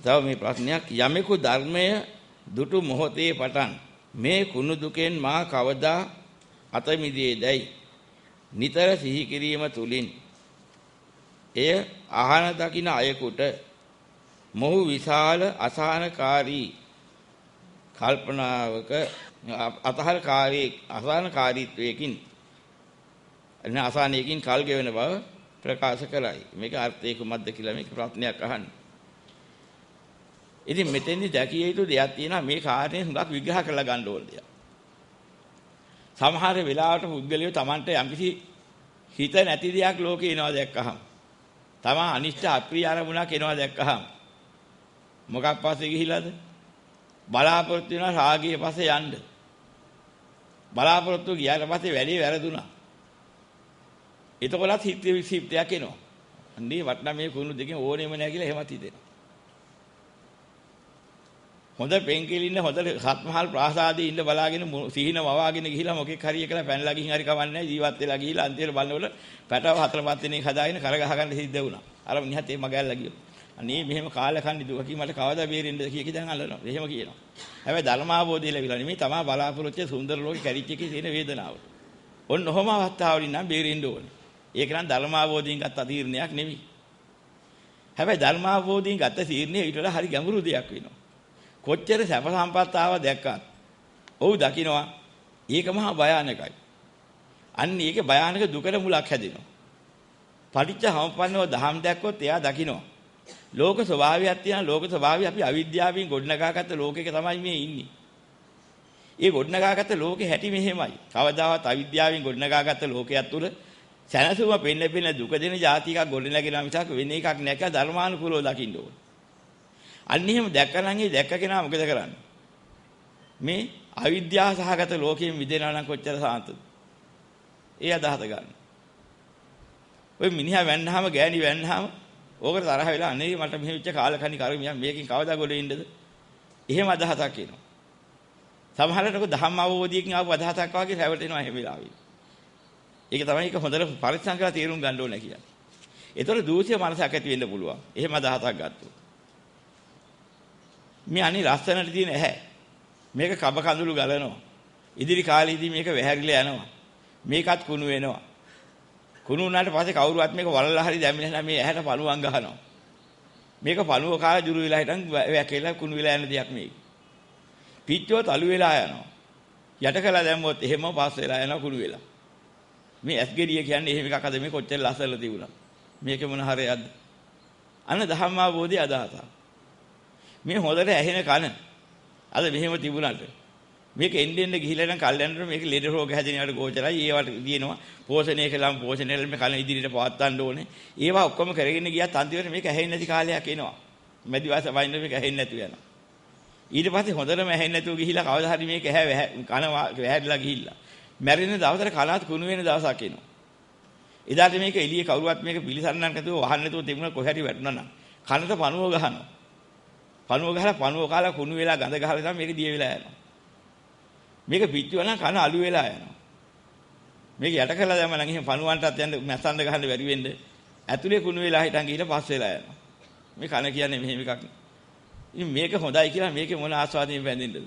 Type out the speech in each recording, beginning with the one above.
තව මේ ප්‍රශ්නයක් යමෙකු ධර්මය දුටු මොහොතේ පටන් මේ කුණු දුකෙන් මා කවදා අත මිදේදයි නිතර සිහි කිරීම තුලින් එය අහන දකින අයෙකුට මොහු විශාල අසහනකාරී කල්පනාවක අසහනකාරීත්වයකින් අසහනයකින් කල් ගෙවන බව ප්‍රකාශ කරයි. මේක අර්ථය කුමක්ද කියලා මේක ප්‍රශ්නයක් අහන්නේ. ඉතින් මෙතෙන්දි දැකිය යුතු දෙයක් තියෙනවා මේ කාරණේ හුඟක් විග්‍රහ කරලා ගන්න ඕන දෙයක්. සමහර වෙලාවට පුද්ගලයෝ Tamante යම්කිසි හිත නැති දෙයක් ලෝකේ එනවා දැක්කහම තමා අනිෂ්ට අප්‍රිය අරමුණක් එනවා දැක්කහම මොකක් පස්සේ ගිහිලාද බලාපොරොත්තු වෙනවා රාගයේ පස්සේ යන්න බලාපොරොත්තු ගියාට පස්සේ වැඩේ වැරදුනා එතකොටත් හිත විසිප්තයක් එනවා අන්නේ වටනා මේ කුණු දෙකෙන් ඕනෙම නැහැ කියලා එහෙමත් හිතෙනවා හොඳ පෙන්කෙලින්න හොඳ සත්මහල් ප්‍රාසාදයේ ඉන්න බලාගෙන සිහින වවාගෙන ගිහිලා මොකෙක් හරි එකලා පැනලා ගිහින් හරි කවන්නේ ජීවත් වෙලා ගිහිලා අන්තිමට බලනකොට පැටව 4-5 දිනක් හදාගෙන කර ගහ ගන්න සිද්ධ වුණා. අර මිනිහත් ඒ මගැල්ලා ගියෝ. අනේ මෙහෙම කාලේ කන්නේ දුක මට කවදා බේරෙන්නද කිය දැන් අල්ලනවා. එහෙම කියනවා. හැබැයි ධර්මාවබෝධය ලැබිලා නෙමෙයි තමා බලාපොරොත්තු සුන්දර ලෝකේ කැරිච්ච එකේ තියෙන වේදනාව. ඔන්න ඔහොම අවස්ථාවලින් නම් බේරෙන්න ඕනේ. ඒක නම් ධර්මාවබෝධයෙන් ගත්ත තීරණයක් නෙමෙයි. හැබැයි ධර්මාවබෝධයෙන් ගත්ත තීරණය ඊට වඩා හරි ගැඹුරු දෙයක් වෙනවා. කොච්චර සැප සම්පත් ආව දැක්කත් ඔව් දකින්නවා ඒක මහා භයානකයි. අන්න ඒකේ භයානක දුකට මුලක් හැදෙනවා. පටිච්ච සමුප්පන්නව දහම් දැක්කොත් එයා දකින්නවා. ලෝක ස්වභාවයක් තියෙනවා. ලෝක ස්වභාවය අපි අවිද්‍යාවෙන් ගොඩනගාගත්ත ලෝකයක තමයි මේ ඉන්නේ. ඒ ගොඩනගාගත්ත ලෝකේ හැටි මෙහෙමයි. කවදාවත් අවිද්‍යාවෙන් ගොඩනගාගත්ත ලෝකයක් තුල සැනසුම පෙන්න දුක දෙන જાතියක් ගොඩනගෙනා මිසක් වෙන එකක් නැක ධර්මානුකූලව දකින්න ඕනේ. අන්න එහෙම දැක්කනම් ඒ දැක්ක කෙනා මොකද කරන්නේ? මේ අවිද්‍යාව සහගත ලෝකයෙන් මිදෙනවා නම් කොච්චර සාන්තද? ඒ අදහස ගන්න. ඔය මිනිහා වැන්නාම ගෑණි වැන්නාම ඕකට තරහ වෙලා අනේ මට මෙහෙ වෙච්ච කාලකණි කර්මයක් මේකෙන් කවදා ගොඩ එන්නද? එහෙම අදහසක් එනවා. සමහරවිට ධම්ම අවබෝධයකින් ආපු අදහසක් වගේ රැවටෙනවා එහෙම වෙලාවෙ. ඒක තමයි ඒක හොඳට පරිස්සම් කරලා තේරුම් ගන්න ඕනේ කියන්නේ. ඒතර දූෂ්‍ය මනසක් ඇති වෙන්න පුළුවන්. එහෙම අදහසක් ගත්තොත්. මේ අනි ලස්සනට තියෙන ඇහැ මේක කබ කඳුළු ගලනවා ඉදිරි කාලෙදී මේක වැහැරිලා යනවා මේකත් කුණු වෙනවා කුණු වුණාට පස්සේ කවුරුවත් මේක වලලා හරි දැම්මේ නැහැ මේ ඇහැට පණුවන් ගහනවා මේක පණුව කාලා ජුරු වෙලා හිටන් වැකේලා කුණු වෙලා යන දෙයක් මේක පිට්ටුව තලු වෙලා යනවා යට කළා දැම්මොත් එහෙම පස් වෙලා යනවා කුණු වෙලා මේ ඇස්ගෙඩිය කියන්නේ එහෙම එකක් අද මේ කොච්චර ලස්සනද තිබුණා මේක මොන හරියක්ද අන්න ධම්මාවබෝධය අදහසක් මේ හොඳට ඇහෙන කන අද මෙහෙම තිබුණාට මේක එන්න ගිහිලා නම් කල්යන්නට මේක ලෙඩ රෝග හැදෙනවට ගෝචරයි ඒවට දිනනවා පෝෂණය කළාම පෝෂණය මේ කන ඉදිරියට පවත්වන්න ඕනේ ඒවා ඔක්කොම කරගෙන ගියත් අන්තිමට මේක ඇහෙන්නේ නැති කාලයක් එනවා මැදි වාස වයින් මේක ඇහෙන්නේ නැතුව යනවා ඊට පස්සේ හොඳටම ඇහෙන්නේ නැතුව ගිහිලා කවදා හරි මේක කන වැහැරිලා ගිහිල්ලා මැරෙන දවසට කනත් කුණු වෙන දවසක් එනවා එදාට මේක එළියේ කවුරුවත් මේක පිළිසරණක් නැතුව වහන්න නැතුව තිබුණා කොහේ හරි වැටුණා නම් කනට පණුව ගහනවා පණුව ගහලා පණුව කාලා කුණු වෙලා ගඳ ගහලා තමයි මේක දිය වෙලා යනවා. මේක පිච්චුවා නම් කන අලු වෙලා යනවා. මේක යට කළා දැම්ම නම් එහෙම පණුවන්ටත් යන්න මැස්සන්ද ගහන්න බැරි වෙන්නේ. ඇතුලේ කුණු වෙලා හිටන් ගිහින් පස් වෙලා යනවා. මේ කන කියන්නේ මෙහෙම එකක්. ඉතින් මේක හොඳයි කියලා මේකේ මොන ආස්වාදයෙන් බැඳින්නද?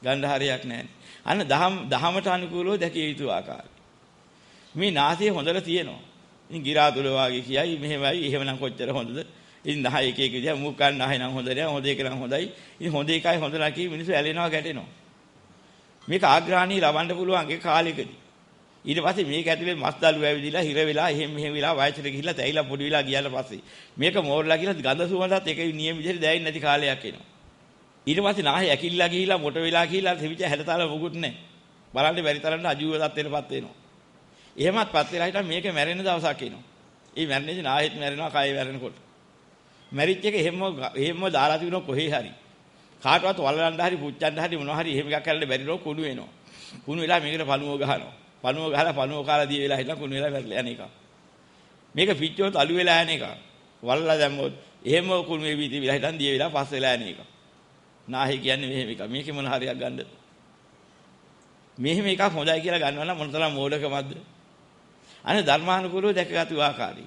ගන්න හරියක් නැහැ. අන්න දහමට අනුකූලව දැකිය යුතු ආකාරය. මේ නාසය හොඳට තියෙනවා. ඉතින් ගිරාතුල වාගේ කියයි මෙහෙමයි එහෙමනම් කොච්චර හොඳද? ඉතින් 10 එක එක විදිහ මුඛ ගන්න නැහැ නම් හොඳ නෑ හොඳ එක නම් හොඳයි. ඉතින් හොඳ එකයි හොඳ නැකි මිනිස්සු ඇලෙනවා ගැටෙනවා. මේක ආග්‍රහණී ලබන්න පුළුවන් ඒ කාලෙකදී. ඊට පස්සේ මේක ඇතුලේ මස් දළු ඇවිදිලා හිර වෙලා එහෙම වෙලා වයසට ගිහිල්ලා තැයිලා පොඩි වෙලා ගියාට පස්සේ මේක මෝරලා ගිහලා ගඳ සුවඳත් ඒක නියම විදිහට දැනෙන්නේ නැති කාලයක් එනවා. ඊට පස්සේ නාහේ ඇකිල්ලා ගිහිල්ලා මොට වෙලා ගිහිල්ලා තිබිච්ච හැඩතල මොකුත් නැහැ. බලන්න බැරි තරම්ට අජීව තත්ත්වයටපත් වෙනවා. එහෙමත්පත් වෙලා හිටන් මේක මැරෙන දවසක් එනවා. ඒ මැරෙන්නේ නාහෙත් මැරෙනවා කය මැරෙනකොට. මැරිච් එක එහෙම දාලා තිබුණා කොහේ හරි. කාටවත් වලලන්න හරි පුච්චන්න හරි මොනවා හරි එහෙම එකක් කරලා බැරිනෝ කුණු වෙනවා. කුණු වෙලා මේකට පණුව ගහනවා. පණුව ගහලා පණුව කාලා දිය වෙලා හිටලා කුණු වෙලා වැරලා යන එක. මේක පිච්චුවොත් අලු වෙලා යන එක. වලලා දැම්මොත් එහෙම කුණු වෙවි තියලා හිටන් දිය වෙලා පස් වෙලා යන එක. නාහි කියන්නේ මෙහෙම එක. මේකේ මොන හරියක් ගන්නද? මෙහෙම එකක් හොඳයි කියලා ගන්නවා නම් මොන තරම් මෝඩකමක්ද? අනේ ධර්මානුකූලව දැකගත්තු ආකාරය.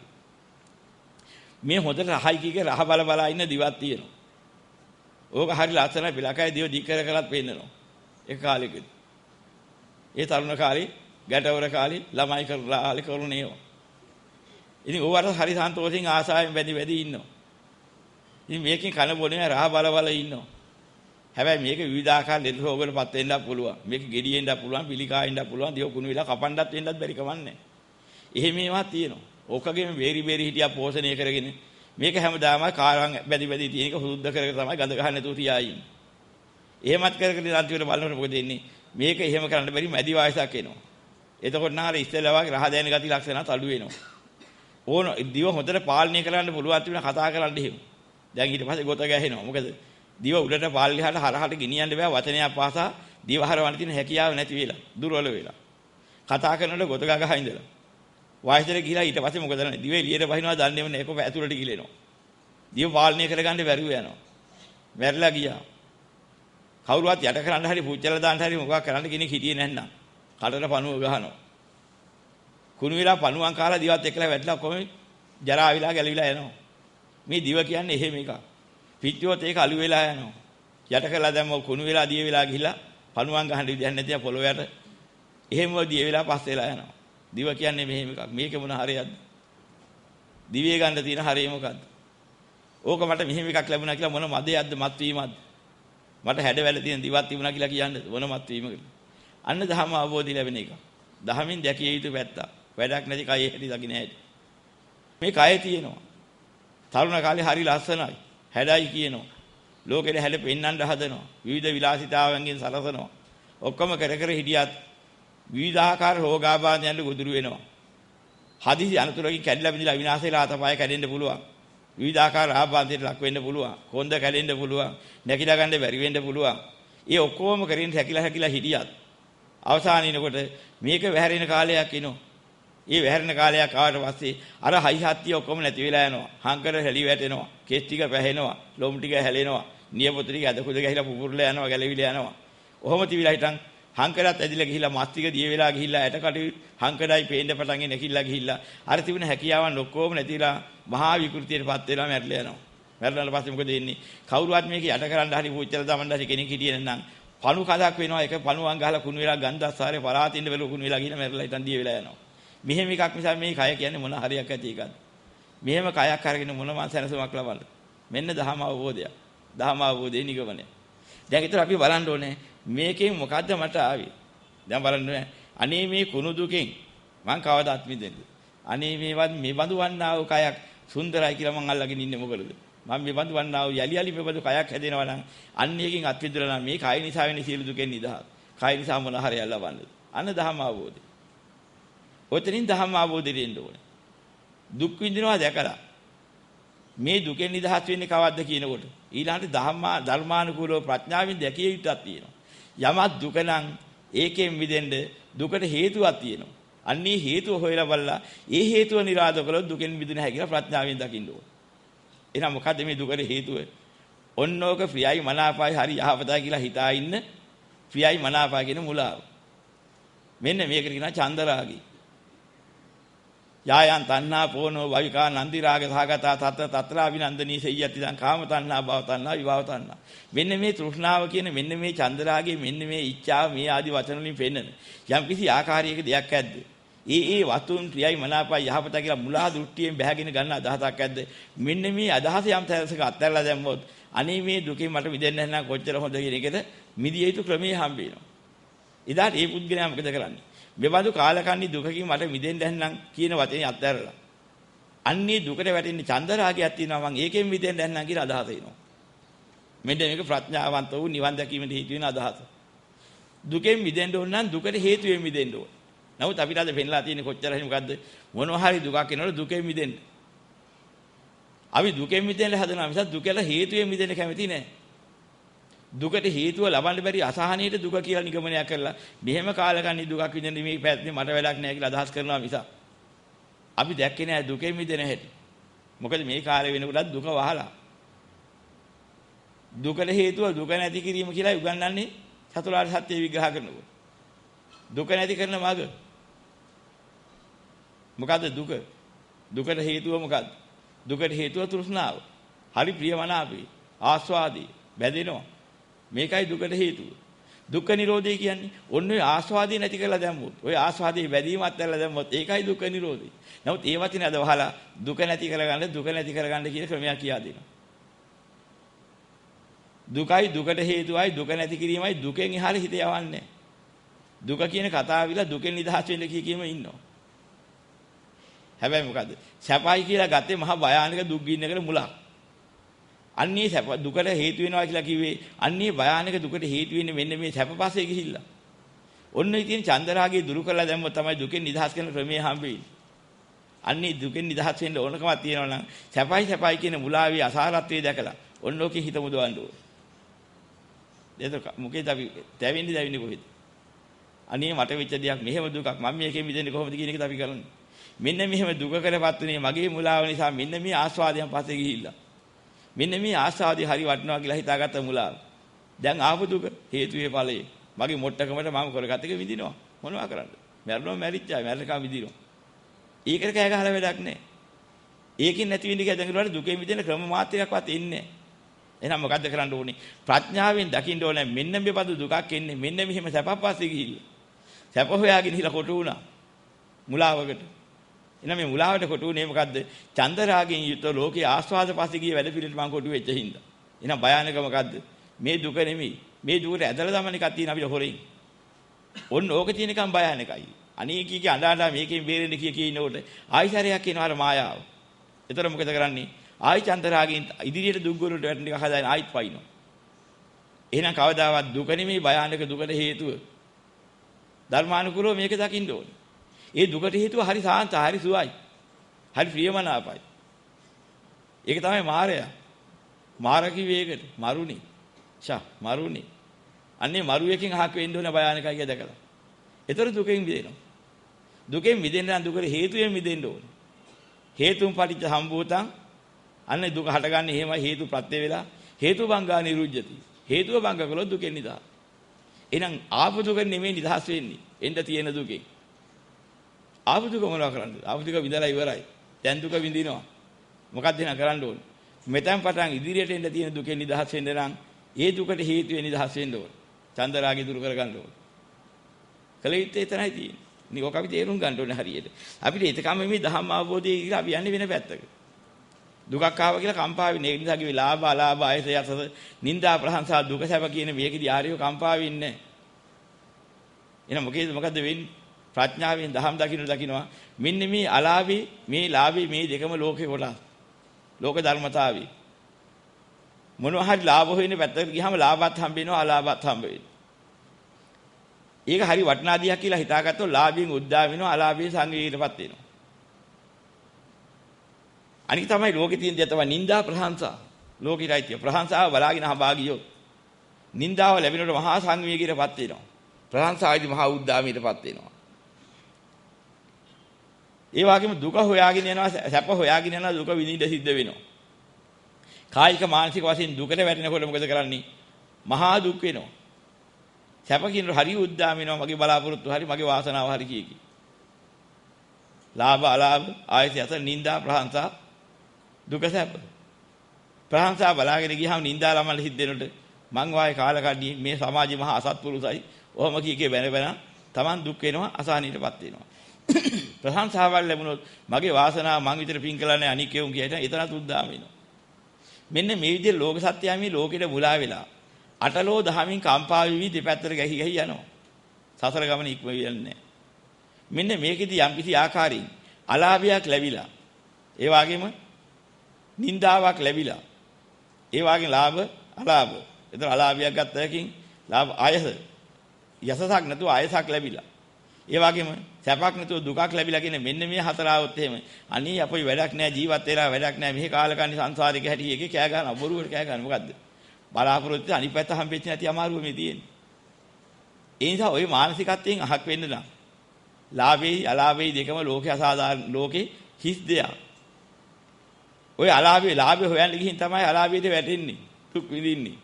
මේ හොඳට රහයි කීකේ රහ බල බල ඉන්න දිවක් තියෙනවා. ඕක හරි ලස්සනයි පිළකයි දිව දික් කර කරත් පෙන්නනවා. ඒ කාලෙකදී. ඒ තරුණ කාලේ ගැටවර කාලේ ළමයි කරලා කරුණේව. ඉතින් ඕවට හරි සන්තෝෂෙන් ආසාවෙන් වැඩි ඉන්නවා. ඉතින් මේකෙන් කන බොනේ රහ බල බල ඉන්නවා. හැබැයි මේක විවිධාකාර ලෙඩ රෝගවලපත් වෙන්නත් පුළුවන්. මේක ගෙඩියෙන්ද පුළුවන්, පිළිකායෙන්ද පුළුවන්, දිව කුණු වෙලා කපන්නත් වෙන්නත් බැරි කමන්නේ. එහෙම ඒවා තියෙනවා. ඕකගෙම බේරි හිටියා පෝෂණය කරගෙන මේක හැමදාම කාරම් බැදි තියෙන එක හුරුද්ද කර කර තමයි ගඳ ගහන්න නැතුව තියා ඉන්නේ. එහෙමත් කර කර අන්තිමට බලනකොට මොකද වෙන්නේ? මේක එහෙම කරන්න බැරි මැදි වයසක් එනවා. එතකොට නාර ඉස්සෙල්ලා වගේ රහ දැනෙන ගති ලක්ෂණත් අඩු වෙනවා. ඕන දිව හොඳට පාලනය කරන්න පුළුවන් තිබුණ කතා කරන්න එහෙම. දැන් ඊට පස්සේ ගොත ගැහෙනවා. මොකද දිව උඩට පාල්ලිහාට හරහට ගෙනියන්න බෑ වචනයක් පාසා දිව හරවන්න තියෙන හැකියාව නැති වෙලා දුර්වල වෙලා. කතා කරනකොට ගොත ගහ ඉඳලා. වයසට ගිහිලා ඊට පස්සේ මොකද කරන්නේ? දිව එළියට බහිනවා දන්නේම නැහැ. ඒක ඇතුළට ගිලෙනවා. දිව පාලනය කරගන්න බැරුව යනවා. මැරිලා ගියා. කවුරුවත් යට කරන්න හරි පුච්චලා දාන්න හරි මොකක් කරන්න කෙනෙක් හිටියේ නැත්නම් කටට පණුව ගහනවා. කුණු වෙලා පණුවන් කාලා දිවත් එක්කලා වැටලා කොහොමද ජරා විලා ගැලවිලා යනවා. මේ දිව කියන්නේ එහෙම එකක්. පිටියොත් ඒක අලු වෙලා යනවා. යට කරලා දැම්ම කුණු වෙලා දිය වෙලා ගිහිලා පණුවන් ගහන්න විදියක් නැතිව පොළොව යට එහෙම දිය වෙලා පස් වෙලා යනවා. දිව කියන්නේ මෙහෙම එකක්. මේක මොන හරියක්ද? දිවේ ගන්න තියෙන හරිය මොකද්ද? ඕක මට මෙහෙම එකක් ලැබුණා කියලා මොන මදයක්ද මත් වීමක්ද? මට හැඩවැල තියෙන දිවක් තිබුණා කියලා කියන්නේ මොන මත් වීමකද? අන්න ධර්ම අවබෝධය ලැබෙන එක. දහමින් දැකිය යුතු පැත්ත. වැඩක් නැති කයෙ හැටි දකින්න හැටි. මේ කය තියෙනවා. තරුණ කාලේ හරි ලස්සනයි. හැඩයි කියනවා. ලෝකෙට හැඩ පෙන්වන්න හදනවා. විවිධ විලාසිතාවන්ගෙන් සලසනවා. ඔක්කොම කර කර හිටියත් විවිධාකාර රෝගාබාධයන්ට ගොදුරු වෙනවා. හදිසි අනතුරකින් කැඩිලා බිඳලා විනාශ වෙලා අතපය කැඩෙන්න පුළුවන්. විවිධාකාර ආබාධයට ලක් වෙන්න පුළුවන්. කොන්ද කැඩෙන්න පුළුවන්. නැකිලා ගන්න බැරි වෙන්න පුළුවන්. ඒ ඔක්කොම කරින් හැකිලා හිටියත් අවසානිනකොට මේක වැහැරෙන කාලයක් එනවා. ඒ වැහැරෙන කාලයක් ආවට පස්සේ අර හයි හත්තිය ඔක්කොම නැති වෙලා යනවා. හංකර හැලි වැටෙනවා. කෙස් ටික පැහෙනවා. ලොම් ටික හැලෙනවා. නියපොතු ටික අද කුද ගහිලා පුපුරලා යනවා. ගැලවිලා යනවා. ඔහොම තිබිලා හිටන් හංකරත් ඇදිලා ගිහිලා මස් ටික දිය වෙලා ගිහිල්ලා ඇටකටු හංකඩයි පේන්න පටන් ගෙන නැකිලා ගිහිල්ලා අර තිබුණ හැකියාවන් ඔක්කොම නැතිලා මහා විකෘතියටපත් වෙලා මැරිලා යනවා. මැරුණාට පස්සේ මොකද වෙන්නේ? කවුරුවත් මේක යට කරන්න හරි පුච්චලා දාමන්න හරි කෙනෙක් හිටියේ නැත්නම් පණු කඳක් වෙනවා. ඒක පණුවන් ගහලා කුණු වෙලා ගන්ධස්සාරේ පරාතින්න වෙල කුණු වෙලා ගිහින් මැරිලා හිටන් දිය වෙලා යනවා. මෙහෙම එකක් නිසා මේ කය කියන්නේ මොන හරියක් ඇති එකක්ද? මෙහෙම කයක් අරගෙන මොන මාසනසමක් ලබන්න. මෙන්න දහම අවබෝධය. දහම අවබෝධයේ නිගමනය. දැන් ඊතර අපි බලන්න ඕනේ මේකෙන් මොකද්ද මට ආවේ? දැන් බලන්න අනේ මේ කුණු දුකෙන් මං කවදාත් මිදෙන්නේ. අනේ මේ බඳු වන්නා වූ කයක් සුන්දරයි කියලා මං අල්ලගෙන ඉන්නේ මොකද? මම මේ බඳු වන්නා වූ යලි මේ බඳු කයක් හැදෙනවා නම් අන්න එකකින් අත්විඳලා නම් මේ කය නිසා වෙන සියලු දුකෙන් නිදහස්. කය නිසා මොන හරියක් ලබන්නද? අන්න දහම අවබෝධය. ඔතනින් දහම අවබෝධයෙන් එන්න ඕනේ. දුක් විඳිනවා දැකලා මේ දුකෙන් නිදහස් වෙන්නේ කවද්ද කියනකොට ඊළඟට ධර්මානුකූලව ප්‍රඥාවෙන් දැකිය යුතුක් තියෙනවා. යමක් දුක නම් ඒකෙන් මිදෙන්න දුකට හේතුවක් තියෙනවා. අන්නේ හේතුව හොයලා බලලා ඒ හේතුව නිරාද කළොත් දුකෙන් මිදෙන්න හැකියි කියලා ප්‍රඥාවෙන් දකින්න ඕනේ. එහෙනම් මොකද්ද මේ දුකට හේතුව? ඔන්නෝක ප්‍රියයි මනාපයි හරි යහපතයි කියලා හිතා ඉන්න ප්‍රියයි මනාපයි කියන මුලාව. මෙන්න මේකට කියනවා චන්දරාගී. යායන් තණ්හා පෝනෝ භවිකා නන්දි රාග සහගතා තත් තත්‍රා විනන්දනී සෙය්‍යති දන් කාම තණ්හා භව තණ්හා විභව තණ්හා. මෙන්න මේ තෘෂ්ණාව කියන මෙන්න මේ චන්දරාගයේ මෙන්න මේ ඉච්ඡාව මේ ආදි වචන වලින් පෙන්නන යම් කිසි ආකාරයක දෙයක් ඇද්ද? ඒ වතුන් ප්‍රියයි මනාපයි යහපත කියලා මුලා දෘෂ්ටියෙන් බැහැගෙන ගන්න අදහසක් ඇද්ද? මෙන්න මේ අදහස යම් තැනක අත්හැරලා දැම්මොත් අනේ මේ දුකෙන් මට මිදෙන්න නැත්නම් කොච්චර හොඳ කියන එකද මිදිය යුතු ක්‍රමයේ හම්බ වෙනවා. ඉදාට මේ පුද්ගලයා මොකද කරන්නේ? මෙබඳු කාලකන්ණි දුකකින් මට මිදෙන්න නැත්නම් කියන වචනේ අත්හැරලා අන්නේ දුකට වැටෙන්නේ චන්දරාගයක් තියෙනවා මං ඒකෙන් මිදෙන්න නැත්නම් කියලා අදහස එනවා. මෙන්න මේක ප්‍රඥාවන්ත වූ නිවන් දැකීමට හේතු වෙන අදහස. දුකෙන් මිදෙන්න ඕන නම් දුකට හේතුවෙන් මිදෙන්න ඕන. නමුත් අපිට අද පෙන්ලා තියෙන්නේ කොච්චර හරි මොකද්ද? මොනවා හරි දුකක් එනකොට දුකෙන් මිදෙන්න. අපි දුකෙන් මිදෙන්න හදනවා මිසක් දුකල හේතුවෙන් මිදෙන්න කැමති නෑ. දුකට හේතුව ලබන්න බැරි අසහනීයට දුක කියලා නිගමනය කරලා මෙහෙම කාලකන්ණි දුකක් විඳින්න මේ පැත්තේ මට වැඩක් නෑ කියලා අදහස් කරනවා මිසක් අපි දැක්කේ නෑ දුකෙන් මිදෙන හැටි. මොකද මේ කාලේ වෙනකොටත් දුක වහලා. දුකට හේතුව දුක නැති කිරීම කියලා උගන්වන්නේ චතුරාර්ය සත්‍ය විග්‍රහ කරනකොට. දුක නැති කරන මඟ මොකද්ද දුක? දුකට හේතුව මොකද්ද? දුකට හේතුව තෘෂ්ණාව. හරි ප්‍රියමනාපේ. ආස්වාදී බැඳෙනවා. මේකයි දුකට හේතුව. දුක්ඛ නිරෝධය කියන්නේ ඔන්න ඔය ආස්වාදී නැති කරලා දැම්මොත්, ඔය ආස්වාදී බැඳීමත් ඇරලා දැම්මොත් ඒකයි දුක්ඛ නිරෝධය. නමුත් ඒවත් නේද වහලා දුක නැති කරගන්න කියන ක්‍රමයක් කියා දෙනවා. දුකයි දුකට හේතුවයි දුක නැති කිරීමයි දුකෙන් එහාට හිත යවන්නේ. දුක කියන කතාවිලා දුකෙන් නිදහස් වෙන්න කියම ඉන්නවා. හැබැයි මොකද? සැපයි කියලා ගත්තේ මහා භයානක දුක් ගින්නකට මුලක්. අන්නේ සැප දුකට හේතු වෙනවා කියලා කිව්වේ අන්නේ භයානක දුකට හේතු වෙන්නේ මෙන්න මේ සැප පස්සේ ගිහිල්ලා. ඔන්න ඉතින් චන්දරාගය දුරු කරලා දැම්මොත් තමයි දුකෙන් නිදහස් කරන ක්‍රමය හම්බෙන්නේ. අන්නේ දුකෙන් නිදහස් වෙන්න ඕනකමක් තියෙනවා නම් සැපයි කියන මුලාවේ අසාරත්වයේ දැකලා ඔන්න ඔකේ හිත මුදවන්න ඕනේ. ඒක මොකේද අපි දැවෙන්නේ කොහෙද? අනේ මට වෙච්ච දෙයක් මෙහෙම දුකක් මම මේකෙන් මිදෙන්නේ කොහොමද කියන එකද අපි කරන්නේ. මෙන්න මෙහෙම දුකකටපත් උනේ මගේ මුලාව නිසා මෙන්න මේ ආස්වාදයෙන් පස්සේ ගිහිල්ලා. මෙන්න මේ ආස්වාදී හරි වටනවා කියලා හිතාගත්ත මුලාව. දැන් ආපු දුක හේතුයේ ඵලයේ. මගේ මොට්ටකමට මම කරගත්ත එක විඳිනවා. මොනවා කරන්නද? මැරෙනවා මැරිච්චා මැරෙනකම් විඳිනවා. ඒකට කෑ ගහලා වැඩක් නැහැ. ඒකෙන් නැති වෙන්නේ කියලා දැන් වල දුකෙන් මිදෙන ක්‍රම මාත්‍රයක්වත් එන්නේ නැහැ. එහෙනම් මොකද්ද කරන්න ඕනේ? ප්‍රඥාවෙන් දකින්න ඕනේ මෙන්න මේ බඳු දුකක් එන්නේ මෙන්න මෙහෙම සැපක් පස්සේ ගිහිල්ලා. සැප හොයාගෙන හිලා කොට වුණා. මුලාවකට. එහෙනම් මේ මුලාවට කොට උනේ මොකද්ද? චන්දරාගෙන් යුත ලෝකේ ආස්වාද පස්සේ ගිය වැඩ පිළිවෙලට මං කොට වෙච්ච හින්දා. එහෙනම් භයානක මොකද්ද? මේ දුක නෙමෙයි. මේ දුකට ඇදලා දමන එකක් තියෙන අපිට හොරෙන්. ඔන්න ඕක තියෙනකම් භයානකයි. අනේ කීකේ අඬා මේකෙන් බේරෙන්න කිය ඉනකොට ආයිසරයක් එනවා අර මායාව. ඒතර මොකද කරන්නේ? ආයි චන්දරාගෙන් ඉදිරියට දුක් වලට වැටෙන එක හදාගෙන ආයිත් පයින්නවා. එහෙනම් කවදාවත් දුක නෙමෙයි භයානක දුකට හේතුව. ධර්මානුකූලව මේක දකින්න ඕනේ. ඒ දුකට හේතුව හරි සාන්ත, හරි සුවයි. හරි ප්‍රියමනාපයි. ඒක තමයි මායя. මාර කිව්වේ ඒකට. මරුනේ. මරුනේ. අන්නේ මරුවකින් අහක් වෙන්න ඕන භයානකයි කියලා දැකලා. ඒතර දුකෙන් මිදෙනවා. දුකෙන් මිදෙන්න නම් දුකට හේතුයෙන් මිදෙන්න ඕනේ. හේතුන් පටිච්ච සම්භූතං අන්නේ දුක හටගන්නේ එහෙමයි හේතු ප්‍රත්‍ය වේලා හේතු බංගා නිරුජ්ජති. හේතුව බංග කළොත් දුකෙන් නිදහස්. එහෙනම් ආපු දුක නෙමෙයි නිදහස් වෙන්නේ. එන්න තියෙන දුකෙන්. ආපු දුක මොනවා කරන්නද? ආපු දුක විඳලා ඉවරයි. දැන් දුක විඳිනවා. මොකක්ද එහෙනම් කරන්න ඕනේ? මෙතෙන් පටන් ඉදිරියට එන්න තියෙන දුකෙන් නිදහස් වෙන්න නම් ඒ දුකට හේතු වෙන නිදහස් වෙන්න ඕනේ. චන්දරාගය දුරු කරගන්න ඕනේ. කලිත එතනයි තියෙන්නේ. නිකෝක අපි තේරුම් ගන්න ඕනේ හරියට. අපිට ඒකම මේ ධම්ම අවබෝධය කියලා අපි යන්නේ වෙන පැත්තකට. දුකක් ආවා කියලා කම්පා වෙන්නේ. ඒ නිසා කිව්වේ ලාභ අලාභ ආයස යසස නිന്ദා ප්‍රශංසා දුක සැප කියන මේකේදී ආර්යව කම්පා වෙන්නේ නැහැ. එහෙනම් මොකද වෙන්නේ? ප්‍රඥාවෙන් දහම් දකින්නවා. මෙන්න මේ අලාභේ මේ ලාභේ මේ දෙකම ලෝකේ කොටස්. ලෝක ධර්මතාවයි. මොනවා හරි ලාභ වෙන්නේ පැත්තකට ගියාම ලාභත් හම්බ වෙනවා අලාභත් හම්බ වෙනවා. ඒක හරි වටිනා දියක් කියලා හිතාගත්තොත් ලාභයෙන් උද්දා වෙනවා අලාභයෙන් සංවේගයටපත් වෙනවා. අනික තමයි ලෝකේ තියෙන දේ තමයි නිന്ദා ප්‍රශංසා. ලෝකෙටයි තියෙන ප්‍රශංසාව බලාගෙන අහභාගියෝ. නිന്ദාව ලැබෙනකොට මහා සංවේගයටපත් වෙනවා. ප්‍රශංසාවේදී මහා උද්දාමයටපත් වෙනවා. ඒ වගේම දුක හොයාගෙන යනවා සැප හොයාගෙන යනවා දුක විඳින්න සිද්ධ වෙනවා. කායික මානසික වශයෙන් දුකට වැටෙනකොට මොකද කරන්නේ? මහා දුක් වෙනවා. සැප කියනකොට හරි උද්දාම වෙනවා මගේ බලාපොරොත්තු හරි මගේ වාසනාව හරි කීකි. ලාභ අලාභ ආයත යත නිന്ദා ප්‍රහංසා දුක සැප. ප්‍රහංසා බලාගෙන ගියාම නිന്ദා ළමල හිද්දෙනට මං වායේ කාල කඩියේ මේ සමාජයේ මහා අසත්පුරුසයි. ඔහොම කීකේ බැන තමන් දුක් වෙනවා අසහනීයටපත් වෙනවා. ප්‍රශංසාවල් ලැබුණොත් මගේ වාසනාව මං විතර පින් කළා නැහැ අනික කෙවුන් කියයට එතනත් උද්දාම වෙනවා. මෙන්න මේ විදිහේ ලෝක සත්‍යය මේ ලෝකෙට මුලා වෙලා අටලෝ දහමින් කම්පා වෙවි දෙපැත්තට ගැහි යනවා. සසර ගමන ඉක්ම වෙන්නේ මෙන්න මේකෙදි යම්කිසි ආකාරයෙන් අලාභයක් ලැබිලා ඒ වගේම නිന്ദාවක් ලැබිලා ඒ වගේම ලාභ අලාභ එතන අලාභයක් ගත්තකින් ලාභ ආයස යසසක් නැතුව ආයසක් ලැබිලා ඒ වගේම සැපක් නැතුව දුකක් ලැබිලා කියන මෙන්න මේ හතර આવොත් එහෙම අනී අපොයි වැඩක් නැහැ ජීවත් වෙලා වැඩක් නැහැ මෙහි කාලකන්ණි සංසාරික හැටි එකේ කෑ ගන්නවා බොරුවට කෑ ගන්න මොකද්ද බලාපොරොත්තු අනිත් පැත්ත හම්බෙච්ච නැති අමාරුව මේ තියෙන්නේ ඒ නිසා ওই මානසිකත්වයෙන් අහක් වෙන්න නම් ලාභේ අලාභේ දෙකම ලෝකේ අසාධාරණ ලෝකේ හිස් දෙයක් ඔය ලාභේ හොයන්න ගිහින් තමයි අලාභයට වැටෙන්නේ දුක් විඳින්නේ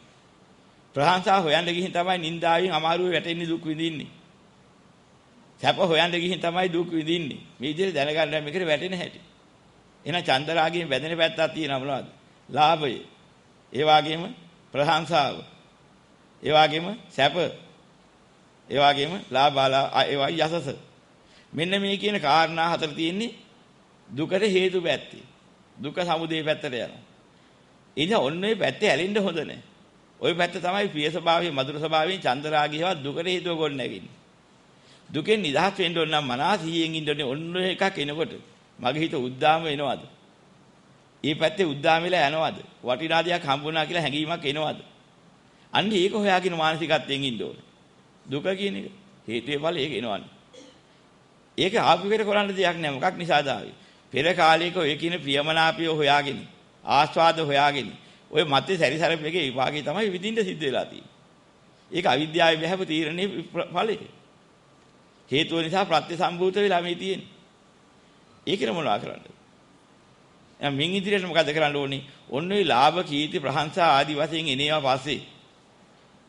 ප්‍රශංසා හොයන්න ගිහින් තමයි නිന്ദාවෙන් අමාරුවේ වැටෙන්නේ දුක් විඳින්නේ සැප හොයන්න ගිහින් තමයි දුක් විඳින්නේ. මේ විදිහට දැනගන්න මේකට වැටෙන හැටි. එහෙනම් චන්දරාගයෙන් වැදෙන පැත්තක් තියෙනවා මොනවද? ලාභය. ඒ වගේම ප්‍රශංසාව. ඒ වගේම සැප. ඒ වගේම ලාභාලා ඒ වගේ යසස. මෙන්න මේ කියන කාරණා හතර තියෙන්නේ දුකට හේතු පැත්තේ. දුක සමුදය පැත්තට යනවා. ඉතින් ඔන්න ඔය පැත්තේ ඇලෙන්න හොඳ නැහැ. ওই පැත්ත තමයි ප්‍රිය ස්වභාවයේ මధుර ස්වභාවයෙන් චන්දරාගයවත් දුකට හේතුව ගොඩ නැගින්නේ. දුකෙන් නිදහස් වෙන්න ඕන නම් මනස හියෙන් ඉන්න ඕනේ. ඔන්න ඔය එකක් එනකොට මගේ හිත උද්දාම වෙනවද? මේ පැත්තේ උද්දාම වෙලා යනවද? වටිනා දෙයක් හම්බුණා කියලා හැඟීමක් එනවද? අන්න ඒක හොයාගෙන මානසිකත්වයෙන් ඉන්න ඕනේ. දුක කියන එක හේතුවේ ඵලය ඒක එනවනේ. ඒක ආපු විතර කරන්න දෙයක් නෑ. මොකක් නිසාද ආවේ? පෙර කාලයක ඔය කියන ප්‍රියමනාපිය හොයාගෙන ආස්වාද හොයාගෙන ඔය මැත්තේ සැරිසරපෙකේ විපාකේ තමයි විඳින්න සිද්ධ වෙලා තියෙන්නේ. ඒක අවිද්‍යාවේ බහැපු තීරණේ ඵලය. හේතුව නිසා ප්‍රත්‍ය සම්භූත වෙලා මේ තියෙන්නේ. ඒකේ මොනවා කරන්නද? එහෙනම් මින් ඉදිරියට මොකද කරන්න ඕනේ? ඔන්න ඔය ලාභ කීර්ති ප්‍රශංසා ආදි වශයෙන් එනේවා පස්සේ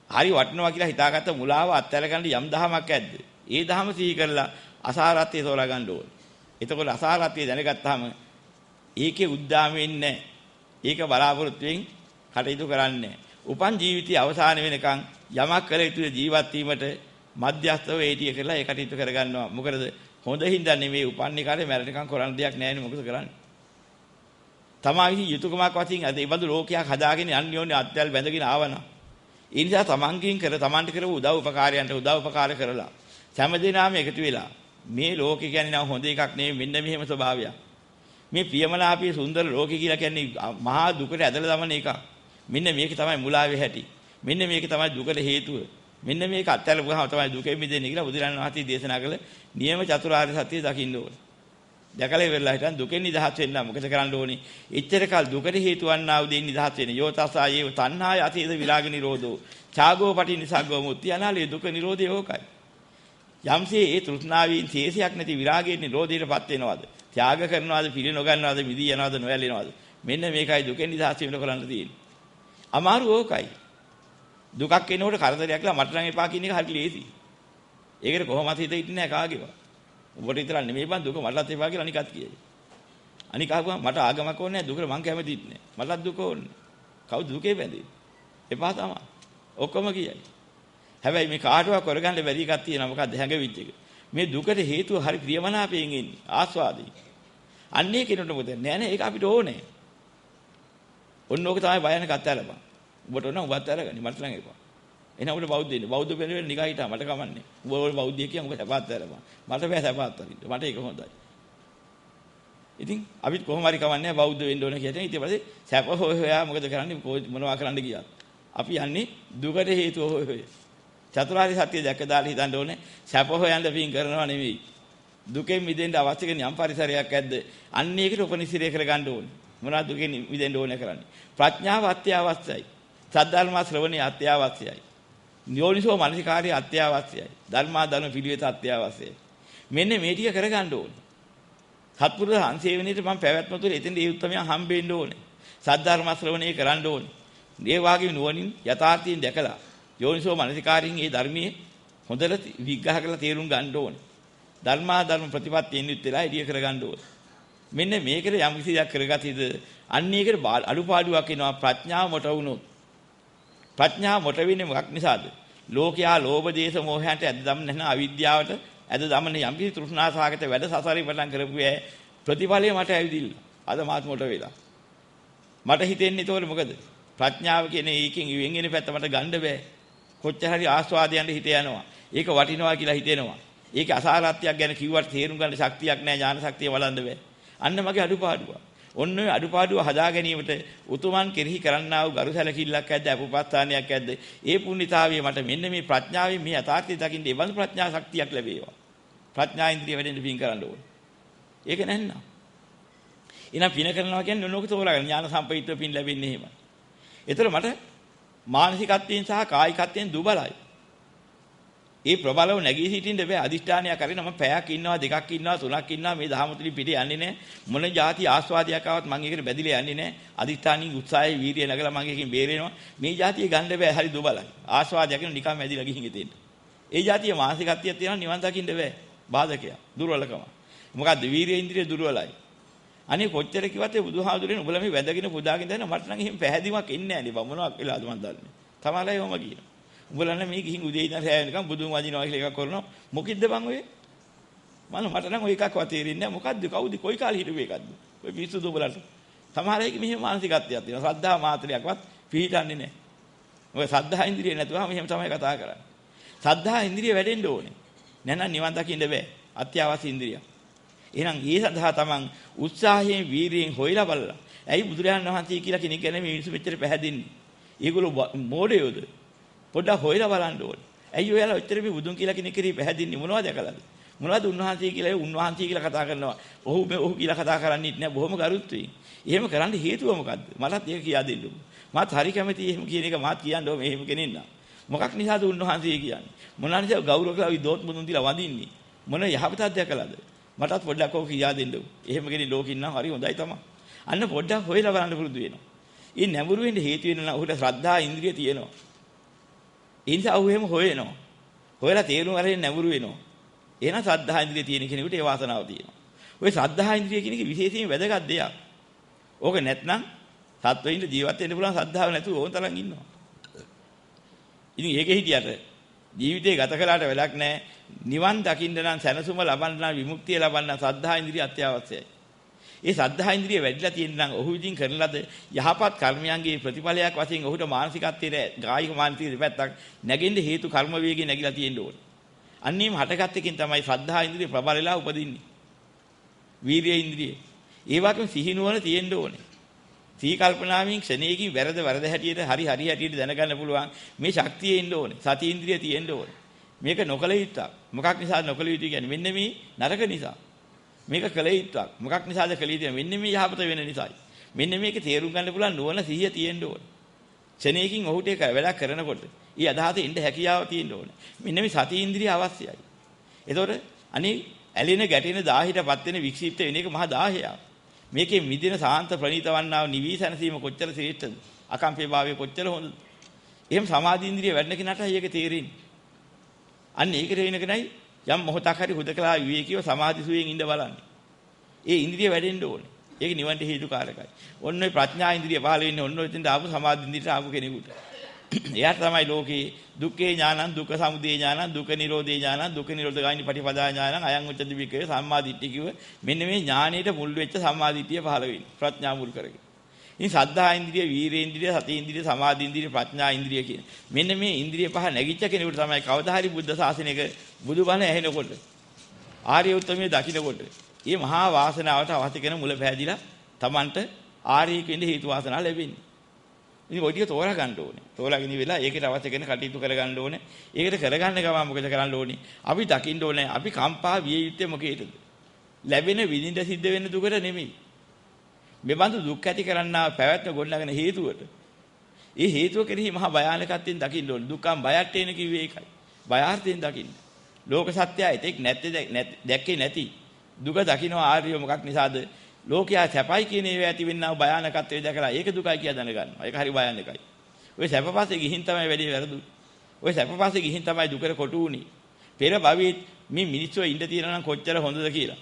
හරි වටනවා කියලා හිතාගත්ත මුලාව අත්හැර ගන්න යම් දහමක් ඇද්ද? ඒ දහම සිහි කරලා අසාරත්වය තෝරා ගන්න ඕනේ. එතකොට අසාරත්වය දැනගත්තාම ඒකේ උද්දාම වෙන්නේ නැහැ. ඒක බලාපොරොත්තුෙන් කටයුතු කරන්නේ. උපන් ජීවිතයේ අවසාන වෙනකන් යමක් කළ යුතු ජීවත් වීමට මධ්‍යස්ථව ඒටිය කරලා ඒ කටයුතු කරගන්නවා. මොකද හොඳින් දන්නේ මේ උපන්නේ කාලේ මැරෙනකන් කරන්න දෙයක් නැහැ නේ. මොකද කරන්නේ? තමයි යුතුයකමක් වශයෙන් අද ඒ බඳු ලෝකයක් හදාගෙන යන්නේ ඕනේ අත්‍යල් බැඳගෙන ආවනා. ඒ නිසා තමන්ගෙන් තමන්ට කරපු උදව් උපකාරයන්ට උදව් උපකාර කරලා හැමදේනම එකතු වෙලා මේ ලෝකේ කියන්නේ නම් හොඳ එකක් නෙවෙයි මෙන්න මෙහෙම ස්වභාවයක්. මේ ප්‍රියමනාපී සුන්දර ලෝකේ කියලා කියන්නේ මහා දුකට ඇදලා දමන එකක්. මෙන්න මේක තමයි මුලාවේ හැටි. මෙන්න මේක තමයි දුකට හේතුව. මෙන්න මේක අත්හැරපුවාම තමයි දුකෙන් මිදෙන්නේ කියලා බුදුරජාණන් වහන්සේ දේශනා කළ නියම චතුරාර්ය සත්‍ය දකින්න ඕනේ. දැකලා ඉවරලා හිටන් දුකෙන් නිදහස් වෙන්න මොකද කරන්න ඕනේ? එච්චර කල් දුකට හේතු වන්නා වූ දෙයින් නිදහස් වෙන්න. යෝතසායේ තණ්හාය අතීත විරාග නිරෝධෝ. ඡාගෝ පටි නිසග්ගෝ මුත්‍ති අනාලේ දුක නිරෝධය ඕකයි. යම්සේ ඒ තෘෂ්ණාවෙන් තේසයක් නැති විරාගයෙන් නිරෝධයටපත් වෙනවද? ත්‍යාග කරනවද, පිළි නොගන්නවද, මිදී යනවද, නොයැලෙනවද? මෙන්න මේකයි දුකෙන් නිදහස් වෙන්න කරන්න තියෙන්නේ. අමාරු ඕකයි. දුකක් එනකොට කරදරයක්ලා මට නම් එපා කියන එක හරි ලේසි. ඒකට කොහොමද හිත හිටින්නේ නැහැ කාගේවත්. උඹට විතරක් නෙමෙයි බං දුක මටත් එපා කියලා අනිකත් කියයි. අනික ආවම මට ආගමක් ඕනේ නැහැ දුකට මං කැමතිත් නැහැ. මටත් දුක ඕනේ. කවුද දුකේ බැඳෙන්නේ? එපා තමයි. ඔක්කොම කියයි. හැබැයි මේ කාටවත් කරගන්න බැරි එකක් තියෙනවා මොකක්ද හැඟවිච්ච එක. මේ දුකට හේතුව හරි ප්‍රියමනාපයෙන් එන්නේ ආස්වාදේ. අන්නේ කෙනෙකුට මොකද නෑ නෑ ඒක අපිට ඕනේ. ඔන්න ඕක තමයි බයනක අත්හැරපන්. උඹට ඕන උඹත් අරගනි මට නම් එපා. එහෙනම් උඹට බෞද්ධ වෙන්න. බෞද්ධ වෙන්න නිකන් හිටා මට කමන්නේ. උඹ ඔය බෞද්ධය කියන උඹ සැපත් අරපන්. මට බෑ සැපත් අරින්න. මට ඒක හොඳයි. ඉතින් අපිත් කොහොම හරි කමන්නේ බෞද්ධ වෙන්න ඕන කියලා. ඊට පස්සේ සැප හොයා මොකද කරන්නේ මොනවා කරන්න ගියාත්. අපි යන්නේ දුකට හේතුව හොය. චතුරාර්ය සත්‍ය දැක දාලා හිතන්න ඕනේ සැප හොයන්න පින් කරනවා නෙවෙයි. දුකෙන් මිදෙන්න අවශ්‍ය කෙන යම් පරිසරයක් ඇද්ද? අන්න ඒකට උපනිශ්‍රේ කරගන්න ඕනේ. මොනවද දුකෙන් මිදෙන්න ඕනේ කරන්නේ? ප්‍රඥාව අත්‍යවශ්‍යයි. සද්ධර්ම ශ්‍රවණය අත්‍යවශ්‍යයි. නියෝනිසෝ මනසිකාර්ය අත්‍යවශ්‍යයි. ධර්මා ධර්ම පිළිවෙත අත්‍යවශ්‍යයි. මෙන්න මේ ටික කරගන්න ඕනේ. සත්පුරුෂ සංසේවණේට මම පැවැත්ම තුළ එතෙන් ඒ උත්තරමයන් හම්බෙන්න ඕනේ. සද්ධර්ම ශ්‍රවණය කරන්න ඕනේ. මේ වාගේ නුවණින් යථාර්ථයෙන් දැකලා යෝනිසෝ මනසිකාරින් මේ ධර්මයේ හොඳට විග්‍රහ කරලා තේරුම් ගන්න ඕනේ. ධර්මා ධර්ම ප්‍රතිපත්තියෙන් යුත් වෙලා එළිය කරගන්න ඕනේ. මෙන්න මේකට යම් කිසි දෙයක් කරගත්තීද අන්න ඒකට අඩුපාඩුවක් එනවා ප්‍රඥාව මොට වුණොත්. ප්‍රඥාව මොට වෙන්නේ මොකක් නිසාද? ලෝකයා ලෝභ දේශ මොහයන්ට ඇද දමන නැන අවිද්‍යාවට ඇද දමන යම් කිසි තෘෂ්ණාසහගත වැඩ සසරේ පටන් කරපු අය ප්‍රතිඵලය මට ඇවිදින්න. අද මාත් මොට වෙලා. මට හිතෙන්නේ ඒතකොට මොකද? ප්‍රඥාව කියන්නේ ඒකෙන් ඉවෙන් එන පැත්ත මට ගන්න බෑ. කොච්චර හරි ආස්වාදයන්ට හිත යනවා. ඒක වටිනවා කියලා හිතෙනවා. ඒක අසාරත්වයක් ගැන කිව්වට තේරුම් ගන්න ශක්තියක් නැහැ ඥාන ශක්තිය වළඳ බෑ. අන්න මගේ අඩුපාඩුව. ඔන්න ඔය අඩුපාඩුව හදා ගැනීමට උතුමන් කෙරෙහි කරන්නා වූ ගරු සැලකිල්ලක් ඇද්ද අපපස්ථානයක් ඇද්ද? ඒ පුණ්‍යතාවය මට මෙන්න මේ ප්‍රඥාවෙන් මේ යථාර්ථය දකින්න ඒ බඳු ප්‍රඥා ශක්තියක් ලැබේවා. ප්‍රඥා ඉන්ද්‍රිය වැඩෙන්න පින් කරන්න ඕනේ. ඒක නැන්නා. එහෙනම් පින කරනවා කියන්නේ ඔන්නෝක තෝරාගන්න ඥාන සම්ප්‍රයුක්තව පින් ලැබෙන්නේ එහෙමයි. ඒතර මට මානසිකත්වයෙන් සහ කායිකත්වයෙන් දුබලයි. ඒ ප්‍රබලව නැගී සිටින්න බෑ අදිෂ්ඨානයක් කරගෙන මම පැයක් ඉන්නවා දෙකක් ඉන්නවා තුනක් ඉන්නවා මේ දහම තුලින් පිට යන්නේ නැහැ. මොන જાති ආස්වාදයක් ආවත් මම ඒකට බැඳිලා යන්නේ නැහැ. අදිෂ්ඨානින් උත්සාහය වීර්යය නැගලා මම එකකින් බේරෙනවා. මේ જાතිය ගන්න බෑ හරි දුබලයි. ආස්වාදයක් නිකන් මැදිලා ගිහින් ඉතින්. ඒ જાතිය මානසිකත්වයක් තියෙනවා නිවන් දකින්න බෑ. බාධකයක් දුර්වලකම. මොකද්ද වීර්ය ඉන්ද්‍රිය දුර්වලයි. අනේ කොච්චර කිව්වත් ඒ බුදුහාමුදුරනේ උඹලා මේ වැදගෙන පුදාගෙන දැන මට නම් එහෙම පැහැදිලිමක් එන්නේ නැහැ නේ බං මොනවක් වෙලාද මන් දන්නේ. තමයිලා එහෙම කියනවා. උඹලා නම් මේ ගිහින් උදේ ඉඳන් රැය වෙනකම් බුදුන් වදිනවා කියලා එකක් කරනවා. මොකිද්ද බං ඔය? මට නම් ඔය එකක්වත් තේරෙන්නේ නැහැ. මොකද්ද කවුද කොයි කාලේ හිටපු එකක්ද? ඔය පිස්සුද උඹලට? සමහර අයගේ මෙහෙම මානසිකත්වයක් තියෙනවා. ශ්‍රද්ධා මාත්‍රයක්වත් පිළිටන්නේ නැහැ. ඔය සද්ධා ඉන්ද්‍රිය නැතුවම මෙහෙම තමයි කතා කරන්නේ. සද්ධා ඉන්ද්‍රිය වැඩෙන්න ඕනේ. නැත්නම් නිවන් දකින්න බෑ. අත්‍යවශ්‍ය ඉන්ද්‍රියක්. එහෙනම් ඒ සඳහා තමන් උත්සාහයෙන් වීරියෙන් හොයලා බලලා. ඇයි බුදුරජාණන් වහන්සේ කියලා කෙනෙක් ගැන මේ මිනිස්සු මෙච්චර පැහැදින්නේ? ඒගොල්ලෝ මෝඩයෝද? පොඩ්ඩක් හොයලා බලන්න ඕනේ. ඇයි ඔයාලා ඔච්චර මේ බුදුන් කියලා කෙනෙක් කිරී පැහැදින්නේ මොනවද දැකලාද? මොනවද උන්වහන්සේ කියලා උන්වහන්සේ කියලා කතා කරනවා. ඔහු කියලා කතා කරන්නේත් නෑ බොහොම ගරුත්වයෙන්. එහෙම කරන්න හේතුව මොකද්ද? මටත් ඒක කියා දෙන්න. මාත් හරි කැමතියි එහෙම කියන එක මාත් කියන්න ඕනේ එහෙම කෙනෙක් නා. මොකක් නිසාද උන්වහන්සේ කියන්නේ? මොන නිසා ගෞරව කළා විදෝත් මුදුන් දිලා වඳින්නේ? මොන යහපතක් දැකලාද? මටත් පොඩ්ඩක් ඔක කියා දෙන්න. එහෙම කෙනෙක් ලෝකෙ ඉන්නම් හරි හොඳයි තමයි. අන්න පොඩ්ඩක් හොයලා බලන්න පුරුදු වෙනවා. ඒ නැඹුරු වෙන්න හේතු වෙන නම් ඔහුට ශ්‍රද්ධා ඉන්ද්‍රිය තියෙනවා. ඒ නිසා ඔහු එහෙම හොයනවා. හොයලා තේරුම් අරගෙන නැඹුරු වෙනවා. එහෙනම් ශ්‍රද්ධා ඉන්ද්‍රිය තියෙන කෙනෙකුට ඒ වාසනාව තියෙනවා. ඔය ශ්‍රද්ධා ඉන්ද්‍රිය කියන එක විශේෂයෙන් වැදගත් දෙයක්. ඕක නැත්නම් සත්වෙින්ද ජීවත් වෙන්න පුළුවන් ශ්‍රද්ධාව නැතුව ඕන තරම් ඉන්නවා. ඉතින් ඒකේ හිටියට ජීවිතේ ගත කළාට වැඩක් නැහැ. නිවන් දකින්න නම් සැනසුම ලබන්න නම් විමුක්තිය ලබන්න නම් ශ්‍රද්ධා ඉන්ද්‍රිය අත්‍යවශ්‍යයි. ඒ ශ්‍රද්ධා ඉන්ද්‍රිය වැඩිලා තියෙන නම් ඔහු විසින් කරන ලද යහපත් කර්මයන්ගේ ප්‍රතිඵලයක් වශයෙන් ඔහුට මානසිකත්වයේ කායික මානසික දෙපැත්තක් නැගෙන්න හේතු කර්ම වේගය නැగిලා තියෙන්න ඕනේ. අන්නේම හටගත් එකකින් තමයි ශ්‍රද්ධා ඉන්ද්‍රිය ප්‍රබලලා උපදින්නේ. වීර්ය ඉන්ද්‍රිය. ඒ වගේම සිහිනුවන තියෙන්න ඕනේ. සී කල්පනාවෙන් ක්ෂණයකින් වැරද හැටියට හරි හැටියට දැනගන්න පුළුවන් මේ ශක්තිය ඉන්න ඕනේ. සති ඉන්ද්‍රිය තියෙන්න ඕනේ. මේක නොකල යුත්තක්. මොකක් නිසාද නොකල යුතු කියන්නේ? මෙන්න මේ නරක නිසා. මේක කල යුත්තක්. මොකක් නිසාද කල යුතු? මෙන්න මේ යහපත වෙන නිසායි. මෙන්න මේක තේරුම් ගන්න පුළුවන් නුවණ සිහිය තියෙන්න ඕනේ. ක්ෂණයකින් ඔහුට ඒක වැඩක් කරනකොට ඊ අදහස ඉන්න හැකියාව තියෙන්න ඕනේ. මෙන්න මේ සති ඉන්ද්‍රිය අවශ්‍යයි. එතකොට අනේ ඇලෙන ගැටෙන දාහිටපත් වෙන වික්ෂිප්ත වෙන එක මහා දාහයක්. මේකේ මිදින සාන්ත ප්‍රණීත වන්නා වූ නිවිසනසීම කොච්චර ශ්‍රේෂ්ඨද? අකම්පේ භාවය කොච්චර හොඳද? එහෙම සමාධි ඉන්ද්‍රිය වැඩන කෙනාට ඒක තේරෙන්නේ. අන්න ඒකට වෙන කෙනයි යම් මොහොතක් හරි හුදකලා විවේකීව සමාධි සුවයෙන් ඉඳ බලන්නේ. ඒ ඉන්ද්‍රිය වැඩෙන්න ඕනේ. ඒක නිවන්ට හේතුකාරකයි. ඔන්න ඔය ප්‍රඥා ඉන්ද්‍රිය පහළ වෙන්නේ ඔන්න ඔය තෙන්ට ආපු සමාධි ඉන්ද්‍රියට ආපු කෙනෙකුට. එයාට තමයි ලෝකේ දුක්ඛේ ඥානං දුක්ඛ සමුදය ඥානං දුක්ඛ නිරෝධේ ඥානං දුක්ඛ නිරෝධගාමිනී පටිපදා ඥානං අයං උච්චති විකේ සම්මාදිට්ඨිය කිව්ව මෙන්න මේ ඥානයට මුල් වෙච්ච සම්මාදිට්ඨිය පහළ වෙන්නේ ප්‍රඥා මුල් කරගෙන. ඉතින් සද්ධා ඉන්ද්‍රිය, වීරේ ඉන්ද්‍රිය, සති ඉන්ද්‍රිය, සමාධි ඉන්ද්‍රිය, ප්‍රඥා ඉන්ද්‍රිය කියන මෙන්න මේ ඉන්ද්‍රිය පහ නැගිච්ච කෙනෙකුට තමයි කවදා හරි බුද්ධ ශාසනයක බුදුබණ ඇහෙනකොට ආර්ය උත්තමයේ දකින්නකොට මේ මහා වාසනාවට අවශ්‍ය කරන මුල පැහැදිලා Tamanට ආර්යයෙක් වෙන්න හේතු වාසනාව ලැබෙන්නේ. ඉතින් ඔය ටික තෝරා ගන්න ඕනේ. තෝරාගෙන ඉවරලා ඒකට අවශ්‍ය කරන කටයුතු කර ගන්න ඕනේ. ඒකට කරගන්න ගමන් මොකද කරන්න ඕනේ? අපි දකින්න ඕනේ අපි කම්පා විය යුත්තේ මොකේද? ලැබෙන විඳින්න සිද්ධ වෙන දුකට නෙමෙයි. මේ බඳු දුක් ඇති කරන්නා පැවැත්ම ගොඩනගෙන හේතුවට. ඒ හේතුව කෙරෙහි මහා භයානකත්වයෙන් දකින්න ඕනේ. දුක්ඛම් බයට්ටේන කිව්වේ ඒකයි. බයාර්ථයෙන් දකින්න. ලෝක සත්‍යය එතෙක් දැක්කේ නැති දුක දකින්න ආර්යව මොකක් නිසාද? ලෝකයා සැපයි කියන ඒවා ඇති වෙන්නා භයානකත්වය දැකලා ඒක දුකයි කියලා දැනගන්නවා. ඒක හරි භයානකයි. ඔය සැපපස්සේ ගිහින් තමයි වැඩි වැරදුනේ. ඔය සැපපස්සේ ගිහින් තමයි දුකට කොටු වුනේ. පෙර භවයේ මේ මිනිස්සු ඉඳ තියෙනවා නම් කොච්චර හොඳද කියලා.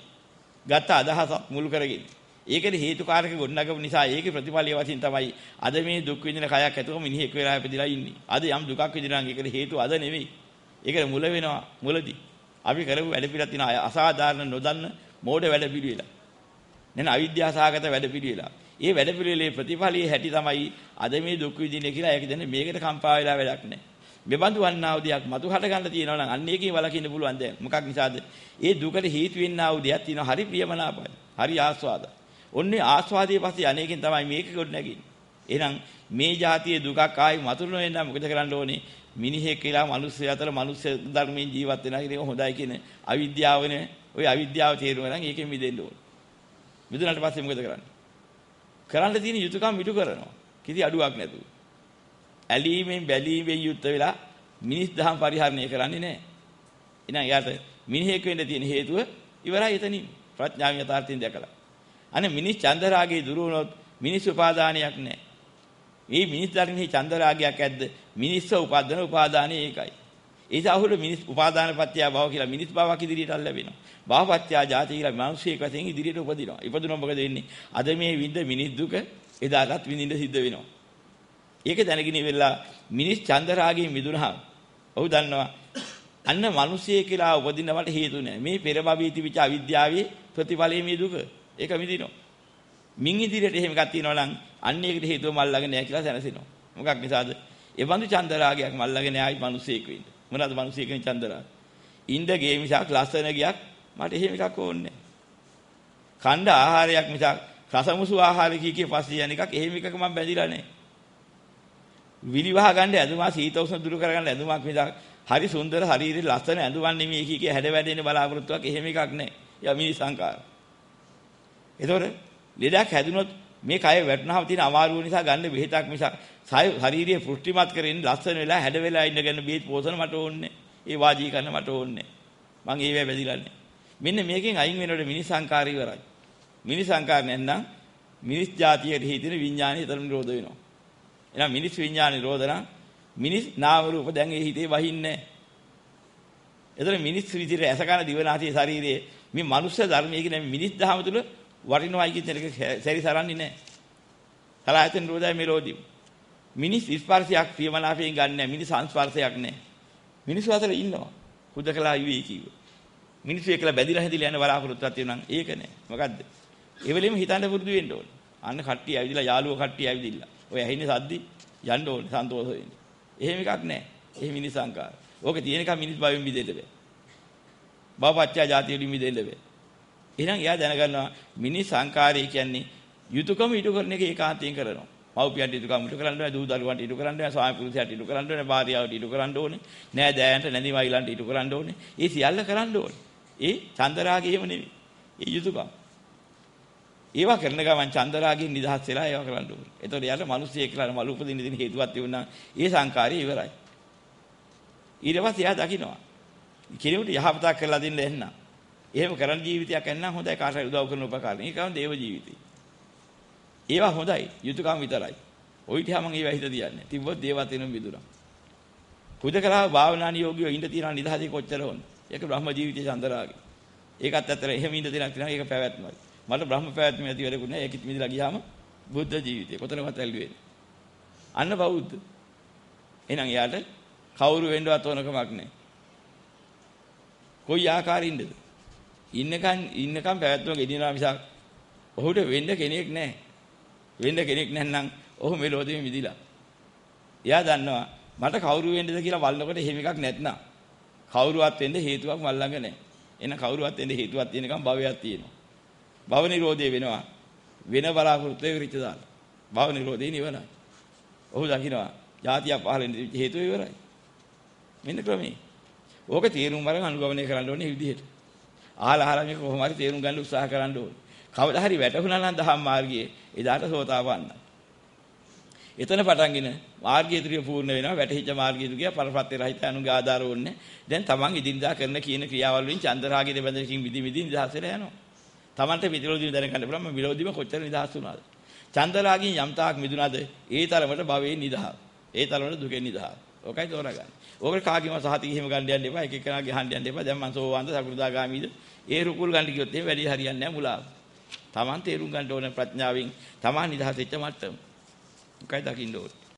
ගත්ත අදහසක් මුල් කරගෙන. ඒකේ හේතුකාරක ගොඩනගපු නිසා ඒකේ ප්‍රතිඵලය වශයෙන් තමයි අද මේ දුක් විඳින කයක් ඇතුව මිනිහෙක් වෙලා ඉපදිලා ඉන්නේ. අද යම් දුකක් විඳිනවා නම් ඒකේ හේතුව අද නෙවෙයි. ඒකට මුල වෙනවා මුලදී. අපි කරපු වැඩ පිළිවෙල තියෙන අසාධාරණ නොදන්න මෝඩ වැඩ පිළිවෙල. නෙන අවිද්‍යාව සහගත වැඩ පිළිවෙල. ඒ වැඩ පිළිවෙලේ ප්‍රතිඵලයේ හැටි තමයි අද මේ දුක් විඳින්නේ කියලා ඒක දෙන්නේ මේකට කම්පා වෙලා වැඩක් නැහැ. මෙබඳු වන්නා වූ දෙයක් මතු හට ගන්න තියෙනවා නම් අන්න ඒකේ වලකින්න පුළුවන් දැන්. මොකක් නිසාද? ඒ දුකට හේතු වෙන්නා වූ දෙයක් තියෙනවා හරි ප්‍රියමනාපයි. හරි ආස්වාදයි. ඔන්නේ ආස්වාදයේ පස්සේ අනේකින් තමයි මේක ගොඩ නැගින්නේ. එහෙනම් මේ જાතියේ දුකක් ආයි මතුරු නොවෙන්න මොකද කරන්න ඕනේ? මිනිහෙක් කියලා මිනිස්සු අතර මිනිස් ධර්මයෙන් ජීවත් වෙනවා කියන එක හොඳයි කියන අවිද්‍යාවනේ. ওই අවිද්‍යාව තේරුම ගන්න ඒකෙන් මිදෙන්න ඕනේ. මිදුණාට පස්සේ මොකද කරන්නේ? කරන්න තියෙන යුතුයකම් ඉටු කරනවා. කිසි අඩුවක් නැතුව. ඇලීමෙන් බැලීමෙන් යුත් වෙලා මිනිස් දහම් පරිහරණය කරන්නේ නැහැ. එහෙනම් යාට මිනිහෙක් වෙන්න තියෙන හේතුව ඉවරයි එතනින්. ප්‍රඥාව යථාර්ථයෙන් දැකලා. අනේ මිනිස් චන්දරාගයේ දුරු වුණොත් මිනිස් උපාදානයක් නැහැ. මේ මිනිස් ධර්මයේ චන්දරාගයක් ඇද්ද? මිනිස්ව උපාදාන උපාදානය ඒකයි. ඒ සාහුල මිනිස් උපාදාන පත්‍ය භව කියලා මිනිස් භවයක් ඉදිරියට ලැබෙනවා. භවපත්‍ය ජාති කියලා මිනිස්සෙක් වශයෙන් ඉදිරියට උපදිනවා. ඉපදුනොත් මොකද වෙන්නේ? අද මේ විඳ මිනිස් දුක එදාටත් විඳින්න සිද්ධ වෙනවා. ඒක දැනගෙන ඉවෙලා මිනිස් චන්දරාගයෙන් මිදුණා. ඔහු දන්නවා අන්න මිනිසියෙක් කියලා උපදින්නවට හේතු නැහැ. මේ පෙර භවී තිබිච්ච අවිද්‍යාවේ ප්‍රතිඵලයේ මේ දුක. ඒක විඳිනවා. මින් ඉදිරියට එහෙම එකක් තියෙනවා නම් අන්න ඒකට හේතුව මල් ළඟ නැහැ කියලා සැනසෙනවා. මොකක් නිසාද? ඒ බඳු චන්දරාගයක් මල් ළඟ නැහැ මිනිසියෙක් වෙන්න. මොනවාද මිනිසියෙක්ගේ චන්දරාගය? ඉන්ද ගේ මිසක් ලස්සන ගියක් මට එහෙම එකක් ඕනේ නැහැ. ඛණ්ඩ ආහාරයක් මිසක් රසමුසු ආහාර කීකේ පස්සේ යන එකක් එහෙම එකක මම බැඳිලා නැහැ. විලිවහ ගන්න ඇඳුමා සීත උෂ්ණ දුරු කරගන්න ඇඳුමක් මිසක් හරි සුන්දර ශරීරේ ලස්සන ඇඳුමක් නෙමෙයි කීකේ හැඩ වැඩෙන බලාපොරොත්තුවක් එහෙම එකක් නැහැ. යා මිනි සංකාර. ඒතොර ලෙඩක් හැදුනොත් මේ කය වැටුනහම තියෙන අමාරුව නිසා ගන්න බෙහෙතක් මිසක් ශාරීරිය පුෂ්ටිමත් කරගෙන ලස්සන වෙලා හැඩ වෙලා ඉන්න ගන්න බෙහෙත් පෝෂණ මට ඕනේ. ඒ වාජී කරන්න මට ඕනේ. මං ඒවැ බැඳිලා නැහැ. මෙන්න මේකෙන් අයින් වෙනකොට මිනි සංකාර ඉවරයි. මිනි සංකාර නැත්නම් මිනිස් જાතියේ හිතෙන විඥානය තරම් නිරෝධ වෙනවා. එහෙනම් මිනිස් විඥාන නිරෝධ නම් මිනිස් නාම රූප දැන් ඒ හිතේ වහින්නේ නැහැ. එතන මිනිස් විදිහට ඇසකන දිවනාසී ශරීරයේ මේ මනුෂ්‍ය ධර්මයේ කියන මිනිස් දහම තුල වටිනවයි කියන එක සැරිසරන්නේ නැහැ. සලආයතන නිරෝධය මෙලෝදී. මිනිස් ස්පර්ශයක් ප්‍රියමනාපයෙන් ගන්න නැහැ. මිනිස් සංස්පර්ශයක් නැහැ. මිනිස්සු අතර ඉන්නවා. හුදකලා ඉවේ කිව්ව. මිනිස්සු එකලා බැඳිලා හැදිලා යන බලාපොරොත්තුවක් තියෙනවා නම් ඒක නෑ. මොකද්ද? ඒ වෙලෙම හිතන්න පුරුදු වෙන්න ඕනේ. අන්න කට්ටිය ඇවිදලා යාළුවෝ කට්ටිය ඇවිදිලා. ඔය ඇහින්නේ සද්දි යන්න ඕනේ සන්තෝෂ වෙන්න. එහෙම එකක් නෑ. එහෙම මිනිස් සංකාර. ඕක තියෙන එක මිනිස් භවෙන් මිදෙන්න බෑ. භවපච්චය ජාතිය වලින් මිදෙන්න බෑ. එහෙනම් එයා දැනගන්නවා මිනිස් සංකාරය කියන්නේ යුතුයකම ඉටු කරන එක ඒකාන්තයෙන් කරනවා. මව්පියන්ට ඉටු කරන්න ඉටු කරන්න ඕනේ, දූ දරුවන්ට ඉටු කරන්න ඕනේ, ස්වාමි පුරුෂයාට ඉටු කරන්න ඕනේ, භාර්යාවට ඉටු කරන්න ඕනේ, නෑ දෑයන්ට නැඳි මයිලන්ට ඉටු කරන්න ඕනේ. ඒ සියල්ල කරන්න ඕනේ. ඒ චන්දරාගයම නෙවෙයි. ඒ යුතුයකම්. ඒවා කරන ගමන් චන්දරාගයෙන් නිදහස් වෙලා ඒවා කරන්න ඕනේ. එතකොට යාට මිනිස්සෙක් කියලා මල උපදින්න දෙන හේතුවක් තිබුණා. ඒ සංකාරය ඉවරයි. ඊට පස්සේ එයා දකින්නවා. කෙනෙකුට යහපතක් කරලා දෙන්න එන්න. එහෙම කරන ජීවිතයක් එන්නම් හොඳයි කාටට උදව් කරන උපකාරණ. ඒකම දේව ජීවිතේ. ඒවා හොඳයි. යුතුයකම් විතරයි. ওই ටික මම ඒවා හිත තියන්නේ. තිබ්බොත් දේවත් වෙනම විදුණා. හුදකලා භාවනා නියෝගියෝ ඉඳ තියන නිදහසේ කොච්චර හොඳ. ඒක බ්‍රහ්ම ජීවිතයේ චන්දරාගය. ඒකත් ඇත්තට එහෙම ඉඳ තියනක් තියෙනවා. ඒක පැවැත්මයි. මට බ්‍රහ්ම පැවැත්ම ඇති වෙලකුත් නෑ. ඒකෙත් මිදලා ගියාම බුද්ධ ජීවිතේ කොතනවත් ඇල්ලුවේ නෑ. අන්න බෞද්ධ. එහෙනම් එයාට කවුරු වෙන්නවත් ඕනකමක් නෑ. කොයි ආකාරින්ද? ඉන්නකම් පැවැත්ම ගෙනියනවා මිසක් ඔහුට වෙන්න කෙනෙක් නෑ. වෙන්න කෙනෙක් නැත්නම් ඔහු මෙලොවදී මිදිලා. එයා දන්නවා මට කවුරු වෙන්නද කියලා බලනකොට එහෙම එකක් නැත්නම් කවුරුවත් වෙන්න හේතුවක් මල් ළඟ නැහැ. එන කවුරුවත් වෙන්න හේතුවක් තියෙනකම් භවයක් තියෙනවා. භව නිරෝධය වෙනවා. වෙන බලාපොරොත්තු වෙරිච්ච දාලා. භව නිරෝධේ නිවනයි. ඔහු දකින්නවා ජාතිය පහළ වෙන හේතුව ඉවරයි. මෙන්න ක්‍රමේ. ඕක තේරුම් අරන් අනුගමනය කරන්න ඕනේ මේ විදිහට. ආහලා මේක කොහොම හරි තේරුම් ගන්න උත්සාහ කරන්න ඕනේ. කවදා හරි වැටුණා නම් දහම් මාර්ගයේ එදාට සෝතාපන්නයි. එතන පටන්ගෙන මාර්ගය ත්‍රිය පූර්ණ වෙනවා. වැටහිච්ච මාර්ගය දුකිය පරපත්‍ය රහිත අනුගේ ආධාර ඕනේ. දැන් තමන් ඉදින්දා කරන කියන ක්‍රියාවල් වලින් චන්දරාගයේ බැඳෙනකින් විදි නිදහස් වෙලා යනවා. තමන්ට විදිලෝදී දැනගන්න පුළුවන් මම විලෝදීම කොච්චර නිදහස් වුණාද. චන්දරාගයෙන් යම් තාක් මිදුණාද ඒ තරමට භවයේ නිදහස්. ඒ තරමට දුකෙන් නිදහස්. ඕකයි තෝරගන්න. ඕකට කාගේම සහතික එහෙම ගන්න යන්න එපා. එක එකනාගේ අහන්න යන්න එපා. දැන් මං සෝවාන්ද සකෘදාගාමීද? ඒ රුකුල් ගන්න කිව්වොත් එහෙම වැඩි හරියන්නේ නැහැ මුලාව. තමන් තේරුම් ගන්න ඕන ප්‍රඥාවෙන් තමන් නිදහස් වෙච්ච මට්ටම. මොකයි දකින්න ඕනේ.